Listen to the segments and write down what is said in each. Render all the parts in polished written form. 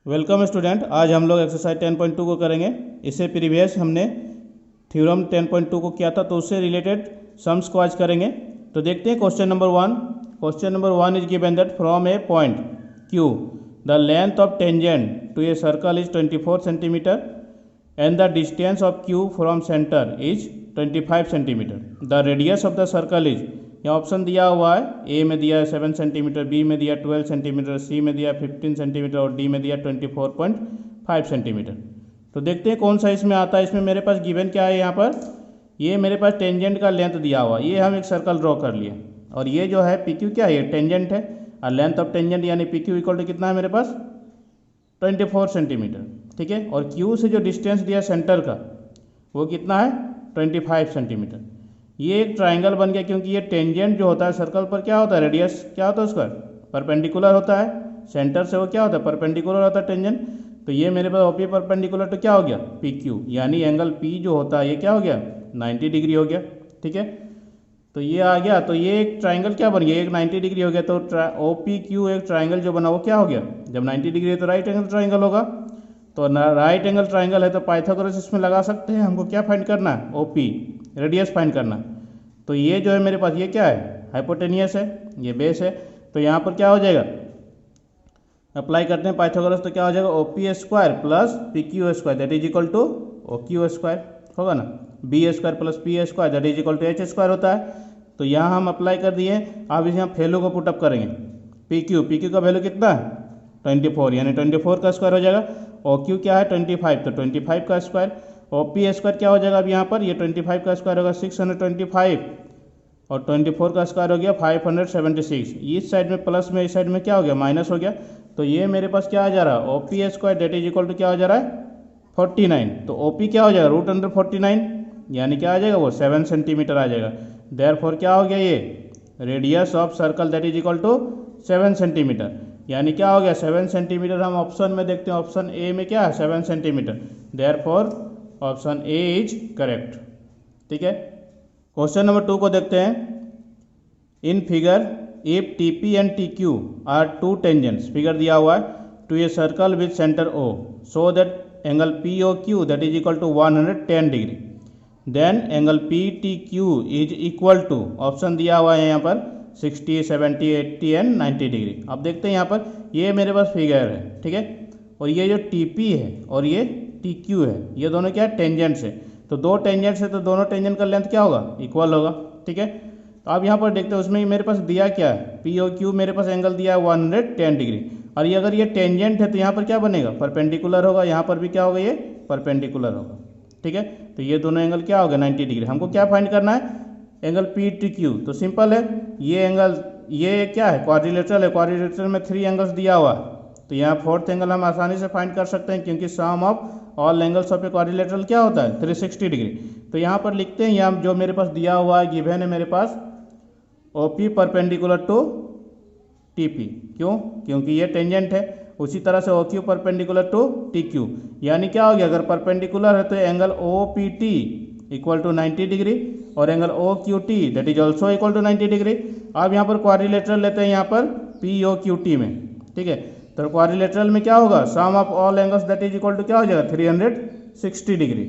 Welcome student. आज हम लोग एक्सरसाइज 10.2 को करेंगे। इससे प्रीवियस हमने थ्योरम 10.2 को किया था, तो उससे रिलेटेड सम्स को आज करेंगे। तो देखते हैं question number one. Question number one is given that from a point Q the length of tangent to a circle is 24 centimetre and the distance of Q from centre is 25 centimetre. The radius of the circle is, यहाँ option दिया हुआ है, ए में दिया है 7 centimetre, B में दिया 12 centimetre, सी में दिया 15 सेंटीमीटर और डी में दिया 24.5 सेंटीमीटर। तो देखते हैं कौन सा इसमें आता है। इसमें मेरे पास गिवन क्या है, यहाँ पर ये मेरे पास टेंजेंट का लेंथ दिया हुआ, ये हम एक सर्कल ड्रॉ कर लिए और ये जो है पी क्यू क्या है, ये टेंजेंट है और लेंथ ऑफ टेंजेंट यानी पी क्यू इक्वल टू कितना है मेरे पास 24 सेंटीमीटर। ठीक है, और क्यू से जो डिस्टेंस दिया सेंटर का वो कितना है 25 सेंटीमीटर। ये एक ट्राइंगल बन गया क्योंकि ये टेंजेंट जो होता है सर्कल पर क्या होता है, रेडियस क्या होता है उसका परपेंडिकुलर होता है, सेंटर से वो क्या होता है परपेंडिकुलर होता है टेंजेंट। तो ये मेरे पास ओपी परपेंडिकुलर तो क्या हो गया पी क्यू, यानी एंगल पी जो होता है ये क्या हो गया 90 डिग्री हो गया। ठीक है, तो ये आ गया, तो ये एक ट्राइंगल क्या बन गया, एक 90 डिग्री हो गया। तो ओ पी क्यू एक ट्राइंगल जो बना वो क्या हो गया, जब 90 डिग्री है तो राइट एंगल ट्राइंगल होगा। तो राइट एंगल ट्राइंगल है तो पाइथागोरस इसमें लगा सकते हैं। हमको क्या फाइंड करना है, ओ पी रेडियस फाइंड करना। तो ये जो है मेरे पास ये क्या है हाइपोटेनियस है, ये बेस है। तो यहाँ पर क्या हो जाएगा, अप्लाई करते हैं पाइथागोरस, तो क्या हो जाएगा O P square plus P Q square that is equal to O Q square होगा ना, B square plus P square that is equal to H square होता है। तो यहाँ हम अप्लाई कर दिए। अब इसे हम वैल्यू को पुटअप करेंगे, पी क्यू का वैल्यू कितना है 24, यानी 24 का स्क्वायर हो जाएगा। ओ क्यू क्या है 25, तो 25 का स्क्वायर। ओ पी स्क्वायर क्या हो जाएगा अब यहाँ पर, ये 25 का स्क्वायर होगा 625 और 24 का स्क्वायर हो गया 576। इस साइड में प्लस में, इस साइड में क्या हो गया माइनस हो गया। तो ये मेरे पास क्या आ जा रहा है O P square that is equal to क्या हो जा रहा है 49। तो ओ पी क्या हो जाएगा रूट अंडर 49, यानी क्या आ जाएगा वो 7 सेंटीमीटर आ जाएगा। देयरफॉर क्या हो गया ये radius of circle that is equal to 7 centimetre, यानी क्या हो गया 7 सेंटीमीटर। हम ऑप्शन में देखते हैं, ऑप्शन ए में क्या है 7 centimetre, therefore option A is correct. ठीक है, क्वेश्चन नंबर 2 को देखते हैं। In figure if T P and T Q are two tangents, figure दिया हुआ है to a circle with centre O, so that angle P O Q that is equal to 110 degree, then angle P T Q is equal to, option दिया हुआ है यहाँ पर 60, 70, 80 and 90 degree. अब देखते हैं यहाँ पर ये मेरे पास फिगर है, ठीक है, और ये जो टी पी है और ये टी क्यू है, ये दोनों क्या है टेंजेंट्स है। तो दो टेंजेंट्स है तो दोनों टेंजेंट का लेंथ क्या होगा इक्वल होगा। ठीक है, तो अब यहाँ पर देखते हैं उसमें मेरे पास दिया क्या है पी ओ क्यू, मेरे पास एंगल दिया है 110 डिग्री, और ये अगर ये टेंजेंट है तो यहाँ पर क्या बनेगा परपेंडिकुलर होगा, यहाँ पर भी क्या होगा ये परपेंडिकुलर होगा। ठीक है, तो ये दोनों एंगल क्या होगा 90 डिग्री। हमको क्या फाइंड करना है एंगल पी टी क्यू, तो सिंपल है, ये एंगल ये क्या है क्वाड्रिलेटरल है, क्वाड्रिलेटरल में 3 एंगल्स दिया हुआ है। तो यहाँ फोर्थ एंगल हम आसानी से फाइंड कर सकते हैं क्योंकि sum of all angles of a quadrilateral क्या होता है 360 डिग्री। तो यहाँ पर लिखते हैं, यहाँ जो मेरे पास दिया हुआ है गिवन है मेरे पास O P perpendicular to T P, क्यों क्योंकि ये टेंजेंट है। उसी तरह से O Q perpendicular to T Q, यानी क्या हो गया अगर परपेंडिकुलर है तो angle O P T equal to 90 degree और angle O Q T that is also equal to 90 degree. अब यहाँ पर क्वाड्रिलेटरल लेते हैं यहाँ पर पी ओ क्यू टी में। ठीक है, तो क्वाड्रिलेटरल में क्या होगा sum of all angles that is equal to क्या हो जाएगा 360 डिग्री।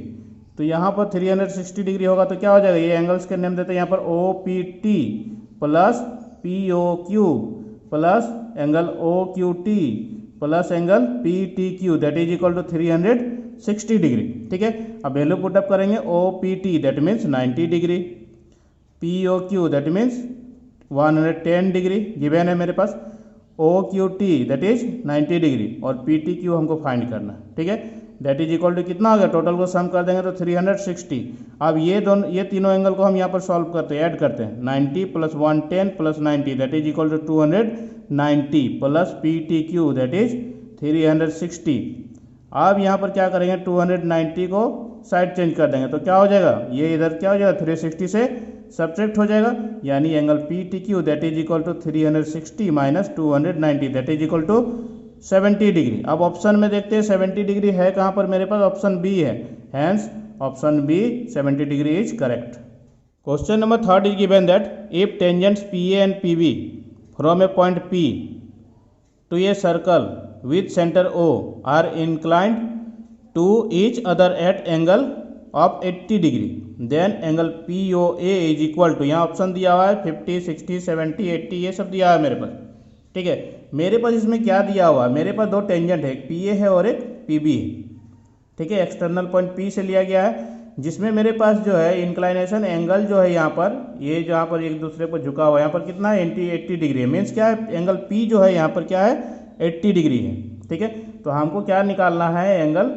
तो यहाँ पर 360 डिग्री होगा तो क्या हो जाएगा, ये एंगल्स के नेम देते हैं यहाँ पर O P T plus P O Q plus angle O Q T plus angle P T Q that is equal to 360 degree. ठीक है, अब वैल्यू पुटअप करेंगे O P T that means 90 degree, P O Q that means 110 degree given है मेरे पास, O Q T that is 90 degree और P T Q हमको find करना है। ठीक है, दैट इज इक्वल टू कितना हो गया, टोटल को सम कर देंगे तो 360। अब ये तीनों एंगल को हम यहाँ पर सॉल्व करते हैं, ऐड करते हैं 90 plus 110 plus 90 that is equal to 290 plus P T Q that is 360। अब यहाँ पर क्या करेंगे 290 को साइड चेंज कर देंगे तो क्या हो जाएगा, ये इधर क्या हो जाएगा 360 से सब्ट्रैक्ट हो जाएगा, यानी angle P T Q that is equal to 360 minus 290 that is equal to 70 degree. अब ऑप्शन में देखते हैं 70 डिग्री है कहाँ पर मेरे पास, ऑप्शन बी है, hence option B 70 degree is correct. Question number 3 is given that if tangents P A and P B from a point P to a circle with centre O are inclined to each other at angle of 80 degree, then angle POA is equal to, यहाँ option दिया हुआ है 50, 60, 70, 80, ये सब दिया हुआ है मेरे पास। ठीक है, मेरे पास इसमें क्या दिया हुआ है, मेरे पास दो टेंजेंट है, एक PA है और एक PB है। ठीक है, एक्सटर्नल पॉइंट P से लिया गया है, जिसमें मेरे पास जो है इंक्लाइनेशन एंगल जो है यहाँ पर, ये जहाँ पर एक दूसरे पर झुका हुआ है, यहाँ पर कितना है 80 डिग्री है। मीन्स क्या है, एंगल P जो है यहाँ पर क्या है 80 डिग्री है। ठीक है, तो हमको क्या निकालना है, एंगल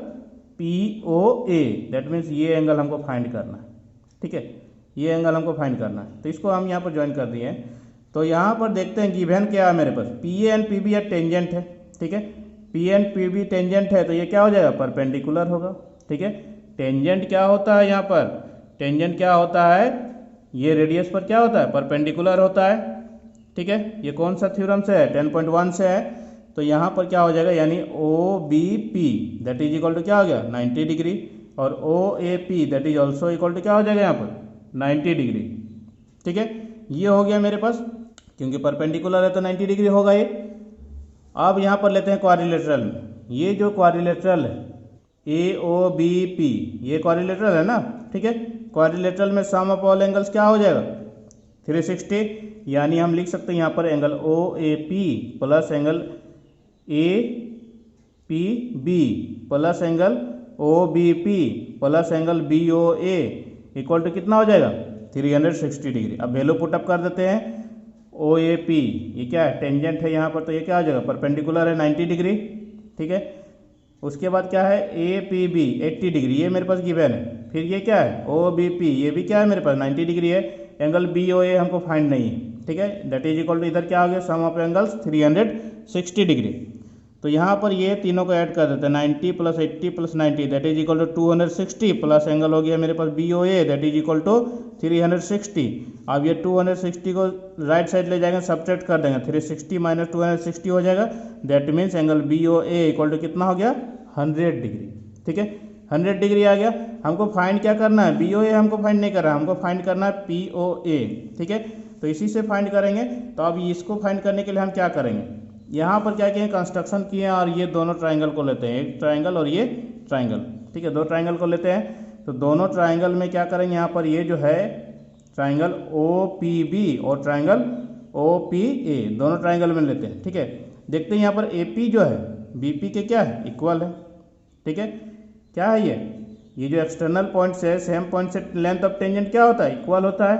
POA, दैट मीन्स ये एंगल हमको फाइंड करना है। ठीक है, ये एंगल हमको फाइंड करना है, तो इसको हम यहाँ पर ज्वाइन कर दिए हैं। तो यहाँ पर देखते हैं गिवन क्या है मेरे पास, PA एंड PB या टेंजेंट है। ठीक है, PA एंड PB टेंजेंट है, तो ये क्या हो जाएगा, परपेंडिकुलर होगा। ठीक है, टेंजेंट क्या होता है, यहाँ पर टेंजेंट क्या होता है, ये रेडियस पर क्या होता है, परपेंडिकुलर होता है। ठीक है, ये कौन सा थ्योरम से है, 10.1 से है। तो यहाँ पर क्या हो जाएगा, यानी OBP that is equal to क्या हो गया 90 डिग्री, और OAP that is also equal to क्या हो जाएगा यहाँ पर 90 डिग्री। ठीक है, ये हो गया मेरे पास, क्योंकि परपेंडिकुलर है तो 90 डिग्री होगा ये। अब यहाँ पर लेते हैं क्वाड्रिलेटरल में, ये जो क्वाड्रिलेटरल है AOBP, ये क्वाड्रिलेटरल है ना। ठीक है, क्वाड्रिलेटरल में सम ऑफ ऑल एंगल्स क्या हो जाएगा 360, यानी हम लिख सकते हैं यहाँ पर angle OAP plus angle APB plus angle OBP plus angle BOA equal to कितना हो जाएगा 360 डिग्री। अब वैल्यू पुटअप कर देते हैं, OAP ये क्या है, टेंजेंट है यहाँ पर, तो ये क्या हो जाएगा, परपेंडिकुलर है 90 डिग्री। ठीक है, उसके बाद क्या है APB 80 डिग्री, ये मेरे पास गिवन है। फिर ये क्या है OBP, ये भी क्या है मेरे पास 90 डिग्री है। एंगल BOA हमको फाइंड नहीं है। ठीक है, दैट इज इक्वल टू इधर क्या हो गया, सम ऑफ एंगल्स 360 डिग्री। तो यहाँ पर ये तीनों को ऐड कर देते हैं, 90 plus 80 plus 90 that is equal to 260 plus angle हो गया मेरे पास BOA that is equal to 360। अब ये 260 को राइट साइड ले जाएंगे, सब्ट्रैक्ट कर देंगे, 360 माइनस 260 हो जाएगा। That means angle BOA equal to कितना हो गया 100 डिग्री। ठीक है, 100 डिग्री आ गया। हमको फाइंड क्या करना है, BOA हमको फाइंड नहीं करना है, हमको फाइंड करना है POA। ठीक है, तो इसी से फाइंड करेंगे। तो अब इसको फाइंड करने के लिए हम क्या करेंगे, यहाँ पर क्या किए, कंस्ट्रक्शन किए और ये दोनों ट्राइंगल को लेते हैं, एक ट्राइंगल और ये ट्राइंगल। ठीक है, दो ट्राइंगल को लेते हैं। तो दोनों ट्राइंगल में क्या करेंगे, यहाँ पर ये जो है ट्राइंगल OPB और ट्राइंगल OPA, दोनों ट्राइंगल में लेते हैं। ठीक है, देखते हैं यहाँ पर AP जो है BP के क्या है, इक्वल है। ठीक है, क्या है ये जो एक्सटर्नल पॉइंट से सेम पॉइंट से लेंथ ऑफ टेंजेंट क्या होता है, इक्वल होता है।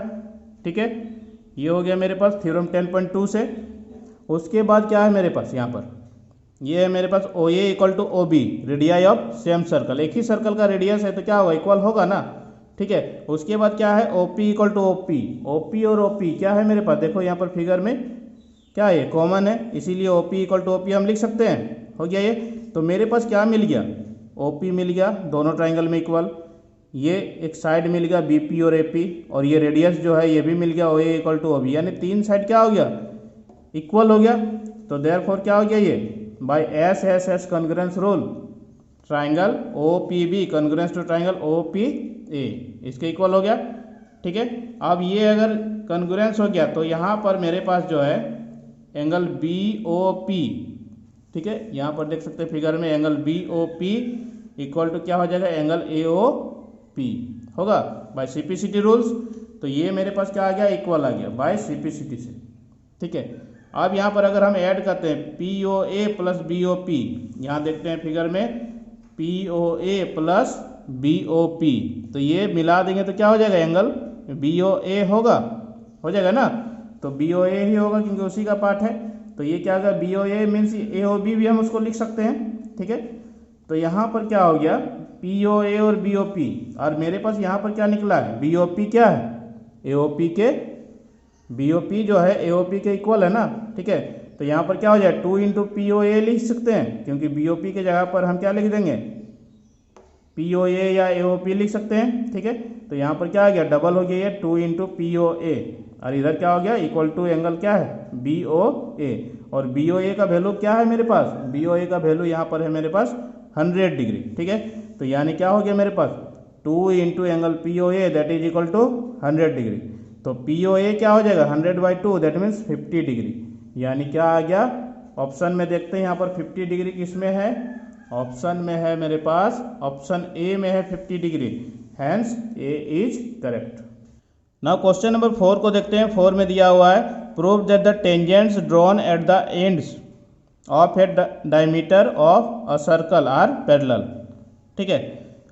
ठीक है, ये हो गया मेरे पास थ्योरम 10.2 से। उसके बाद क्या है मेरे पास, यहाँ पर ये है मेरे पास OA equal to OB, radii of same circle, एक ही सर्कल का रेडियस है तो क्या होगा, इक्वल होगा ना। ठीक है, उसके बाद क्या है OP इक्वल टू OP और OP क्या है मेरे पास, देखो यहाँ पर फिगर में क्या है, कॉमन है, इसीलिए OP इक्वल टू OP हम लिख सकते हैं। हो गया ये, तो मेरे पास क्या मिल गया, OP मिल गया, दोनों ट्राइंगल में इक्वल, ये एक साइड मिल गया BP और AP, और ये रेडियस जो है ये भी मिल गया OA इक्वल टू OB, यानी तीन साइड क्या हो गया, इक्वल हो गया। तो देयरफॉर क्या हो गया, ये by SSS congruence rule triangle OPB congruence to triangle OPA इसके इक्वल हो गया। ठीक है, अब ये अगर कॉन्ग्रुएंस हो गया तो यहाँ पर मेरे पास जो है एंगल BOP, ठीक है, यहाँ पर देख सकते हैं फिगर में एंगल BOP इक्वल टू क्या हो जाएगा, एंगल AOP होगा बाय CPCT रूल्स। तो ये मेरे पास क्या आ गया, इक्वल आ गया बाय CPCT से। ठीक है, अब यहाँ पर अगर हम ऐड करते हैं POA प्लस BOP, यहाँ देखते हैं फिगर में POA प्लस BOP, तो ये मिला देंगे तो क्या हो जाएगा, एंगल BOA होगा, हो जाएगा ना। तो BOA ही होगा क्योंकि उसी का पार्ट है। तो ये क्या होगा, BOA मीन्स AOB भी हम उसको लिख सकते हैं। ठीक है, तो यहाँ पर क्या हो गया POA और BOP, और मेरे पास यहाँ पर क्या निकला है, BOP क्या है, AOP के, BOP जो है AOP के इक्वल है ना। ठीक है, तो यहाँ पर क्या हो जाए 2 इंटू POA लिख सकते हैं, क्योंकि BOP के जगह पर हम क्या लिख देंगे, POA या AOP लिख सकते हैं। ठीक है, तो यहाँ पर क्या आ गया, डबल हो गया ये 2 इंटू POA, और इधर क्या हो गया, इक्वल टू एंगल क्या है BOA, और BOA का वैल्यू क्या है मेरे पास, BOA का वैल्यू यहाँ पर है मेरे पास 100 डिग्री। ठीक है, तो यानी क्या हो गया मेरे पास 2 into angle POA that is equal to 100 degree. तो POA क्या हो जाएगा 100/2 दैट मीन्स 50 डिग्री, यानी क्या आ गया ऑप्शन में देखते हैं यहाँ पर 50 डिग्री किस में है, ऑप्शन में है मेरे पास, ऑप्शन ए में है 50 degree, hence A is correct. Now question number 4 को देखते हैं। 4 में दिया हुआ है prove that the tangents drawn at the ends of a diameter of a circle are parallel. ठीक है,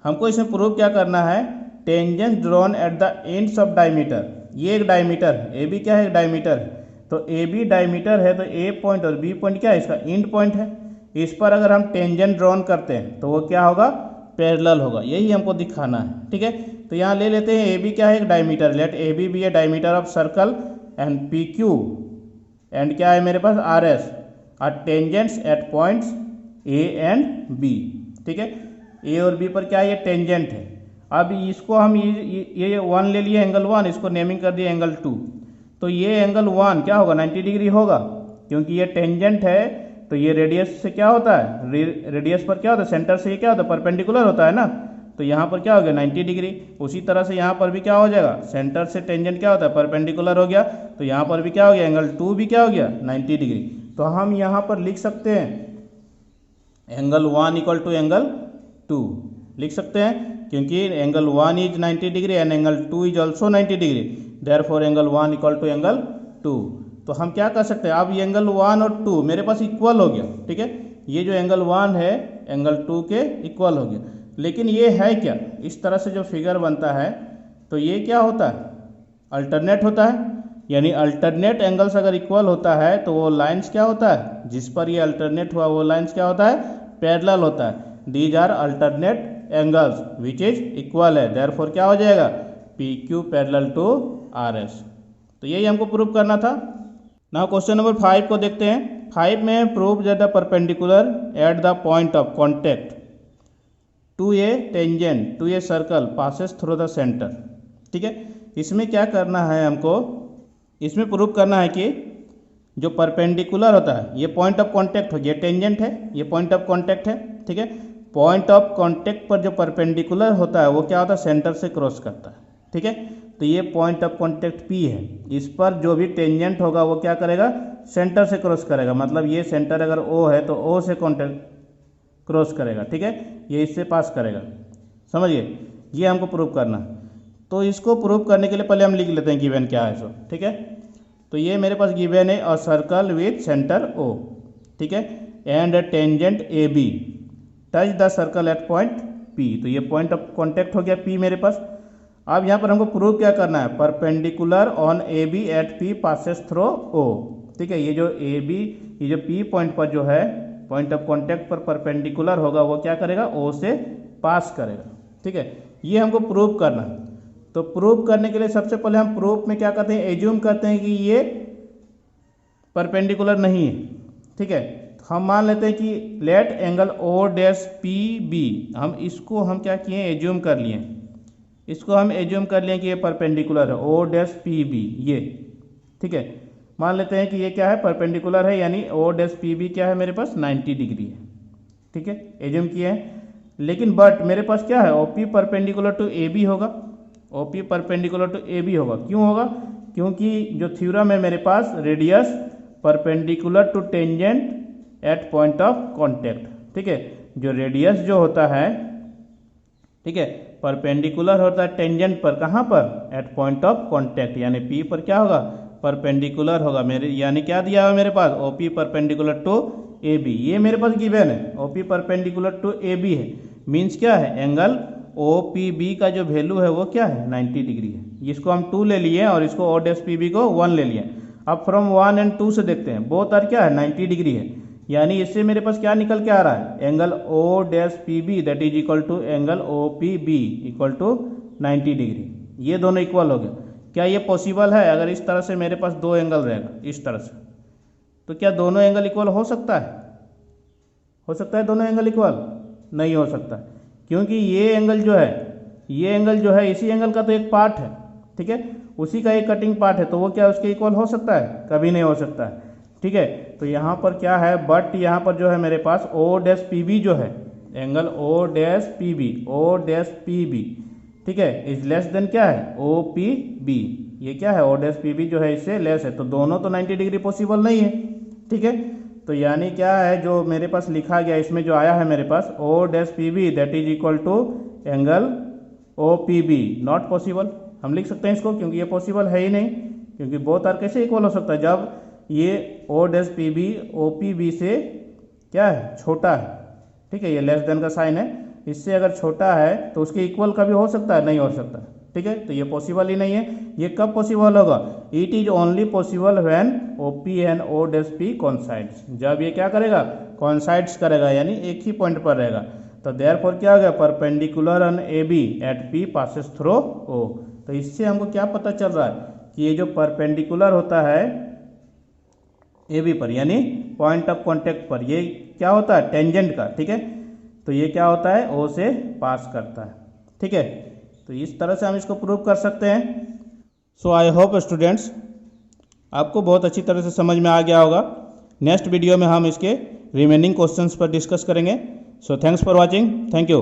हमको इसमें प्रूव क्या करना है, tangents drawn at the ends of diameter. ये एक डायमीटर है, ए बी क्या है, डायमीटर है, तो ए बी डायमीटर है, तो ए पॉइंट और बी पॉइंट क्या है, इसका एंड पॉइंट है। इस पर अगर हम टेंजेंट ड्रॉन करते हैं तो वो क्या होगा, पैरेलल होगा, यही हमको दिखाना है। ठीक है, तो यहाँ ले लेते हैं ए बी क्या है, एक diameter, let A B B A diameter of circle and P Q and क्या है मेरे पास R S are tangents at points A and B. ठीक है, ए और बी पर क्या है, ये टेंजेंट है। अब इसको हम ये 1 ले लिए एंगल 1, इसको नेमिंग कर दिया एंगल 2, तो ये एंगल 1 क्या होगा, 90 डिग्री होगा, क्योंकि ये टेंजेंट है। तो ये रेडियस से क्या होता है, रेडियस पर क्या होता है, सेंटर से ये क्या होता है, परपेंडिकुलर होता है ना, तो यहाँ पर क्या हो गया 90 डिग्री। उसी तरह से यहाँ पर भी क्या हो जाएगा, सेंटर से टेंजेंट क्या होता है, परपेंडिकुलर हो गया, तो यहाँ पर भी क्या हो गया, एंगल 2 भी क्या हो गया 90 डिग्री। तो हम यहाँ पर लिख सकते हैं एंगल 1 इक्वल टू एंगल 2 लिख सकते हैं, क्योंकि angle 1 is 90 degree and angle 2 is also 90 degree, therefore angle 1 equal to angle 2। तो हम क्या कर सकते हैं, अब ये एंगल 1 और 2 मेरे पास इक्वल हो गया। ठीक है, ये जो एंगल 1 है एंगल 2 के इक्वल हो गया, लेकिन ये है क्या, इस तरह से जो फिगर बनता है तो ये क्या होता है, अल्टरनेट होता है, यानी अल्टरनेट एंगल्स अगर इक्वल होता है तो वो लाइंस क्या होता है, जिस पर ये अल्टरनेट हुआ वो लाइंस क्या होता है, पैरेलल होता है। These are alternate angles which is equal है, देयरफॉर क्या हो जाएगा, P Q parallel to R S. तो यही हमको प्रूव करना था। नाउ क्वेश्चन नंबर 5 को देखते हैं। 5 में prove that the perpendicular at the point of contact to a tangent to a circle passes through the centre. ठीक है, इसमें क्या करना है हमको, इसमें प्रूव करना है कि जो परपेंडिकुलर होता है, ये पॉइंट ऑफ कॉन्टेक्ट हो, ये टेंजेंट है, ये पॉइंट ऑफ कॉन्टेक्ट है। ठीक है, पॉइंट ऑफ कॉन्टेक्ट पर जो परपेंडिकुलर होता है वो क्या होता है, सेंटर से क्रॉस करता है। ठीक है, तो ये पॉइंट ऑफ कॉन्टेक्ट P है, इस पर जो भी टेंजेंट होगा वो क्या करेगा, सेंटर से क्रॉस करेगा, मतलब ये सेंटर अगर O है तो O से कॉन्टेक्ट क्रॉस करेगा। ठीक है, ये इससे पास करेगा, समझिए, ये हमको प्रूव करना। तो इसको प्रूव करने के लिए पहले हम लिख लेते हैं गिवन क्या है सो। ठीक है, तो ये मेरे पास गिवन है a circle with centre O। ठीक है, and tangent A B touch the circle at point P, तो ये पॉइंट ऑफ कॉन्टेक्ट हो गया P मेरे पास। अब यहाँ पर हमको प्रूव क्या करना है, perpendicular on A B at P passes through O। ठीक है, ये जो ए बी, ये जो P पॉइंट पर जो है पॉइंट ऑफ कॉन्टेक्ट पर परपेंडिकुलर होगा वो क्या करेगा, O से पास करेगा। ठीक है, ये हमको प्रूव करना है। तो प्रूव करने के लिए सबसे पहले हम प्रूफ में क्या करते हैं, एज्यूम करते हैं कि ये परपेंडिकुलर नहीं है। ठीक है, हम मान लेते हैं कि let angle O dash P B, हम इसको हम क्या किए, एज्यूम कर लिए, इसको हम एज्यूम कर लिए कि ये परपेंडिकुलर है, O डैश पी बी ये। ठीक है, मान लेते हैं कि ये क्या है, परपेंडिकुलर है, यानी O डैश पी बी क्या है मेरे पास 90 डिग्री है। ठीक है, एज्यूम किए हैं, लेकिन बट मेरे पास क्या है, OP परपेंडिकुलर टू AB होगा, OP परपेंडिकुलर टू AB होगा। क्यों होगा, क्योंकि जो थ्योरम है मेरे पास, radius perpendicular to tangent at point of contact. ठीक है, जो रेडियस जो होता है, ठीक है, परपेंडिकुलर होता है टेंजेंट पर, कहाँ पर, एट पॉइंट ऑफ कॉन्टेक्ट, यानी P पर क्या होगा, परपेंडिकुलर होगा मेरे, यानी क्या दिया हुआ मेरे पास, OP परपेंडिकुलर टू AB, ये मेरे पास गिवन है, OP परपेंडिकुलर टू AB है, मीन्स क्या है, एंगल OPB का जो वैल्यू है वो क्या है 90 डिग्री है। इसको हम 2 ले लिए और इसको O डैश PB को 1 ले लिए। अब फ्रॉम 1 एंड 2 से देखते हैं, बोथ आर क्या है 90 डिग्री है, यानी इससे मेरे पास क्या निकल के आ रहा है, angle O dash PB that is equal to angle OPB equal to 90 degree, ये दोनों इक्वल हो गए। क्या ये पॉसिबल है, अगर इस तरह से मेरे पास 2 एंगल रहेगा इस तरह से, तो क्या दोनों एंगल इक्वल हो सकता है, हो सकता है दोनों एंगल इक्वल, नहीं हो सकता, क्योंकि ये एंगल जो है, ये एंगल जो है इसी एंगल का तो एक पार्ट है। ठीक है, उसी का एक कटिंग पार्ट है, तो वो क्या उसके इक्वल हो सकता है, कभी नहीं हो सकता है। ठीक है, तो यहाँ पर क्या है, बट यहाँ पर जो है मेरे पास O डैश PB जो है, angle O dash PB, O dash PB, ठीक है, इज लेस देन क्या है, OPB, ये क्या है, O डैश PB जो है इससे लेस है, तो दोनों तो 90 डिग्री पॉसिबल नहीं है। ठीक है, तो यानी क्या है जो मेरे पास लिखा गया इसमें जो आया है मेरे पास O dash P B that is equal to angle O P B, not possible. हम लिख सकते हैं इसको क्योंकि ये पॉसिबल है ही नहीं, क्योंकि बोथ आर कैसे इक्वल हो सकता है जब ये O dash P B O P B से क्या है छोटा है, ठीक है, ये लेस देन का साइन है, इससे अगर छोटा है तो उसके इक्वल कभी हो सकता है, नहीं हो सकता, ठीक है, तो ये पॉसिबल ही नहीं है। ये कब पॉसिबल होगा, it is only possible when O P and O dash P coincides, जब ये क्या करेगा कोइंसाइड्स करेगा, यानी एक ही पॉइंट पर रहेगा। तो देयरफॉर क्या हो गया, perpendicular on A B at P passes through O. तो इससे हमको क्या पता चल रहा है कि ये जो परपेंडिकुलर होता है ए बी पर, यानी पॉइंट ऑफ कॉन्टेक्ट पर, ये क्या होता है टेंजेंट का, ठीक है, तो ये क्या होता है ओ से पास करता है, ठीक है। तो इस तरह से हम इसको प्रूव कर सकते हैं। सो आई होप स्टूडेंट्स आपको बहुत अच्छी तरह से समझ में आ गया होगा। नेक्स्ट वीडियो में हम इसके रिमेनिंग क्वेश्चंस पर डिस्कस करेंगे। So thanks for watching, thank you.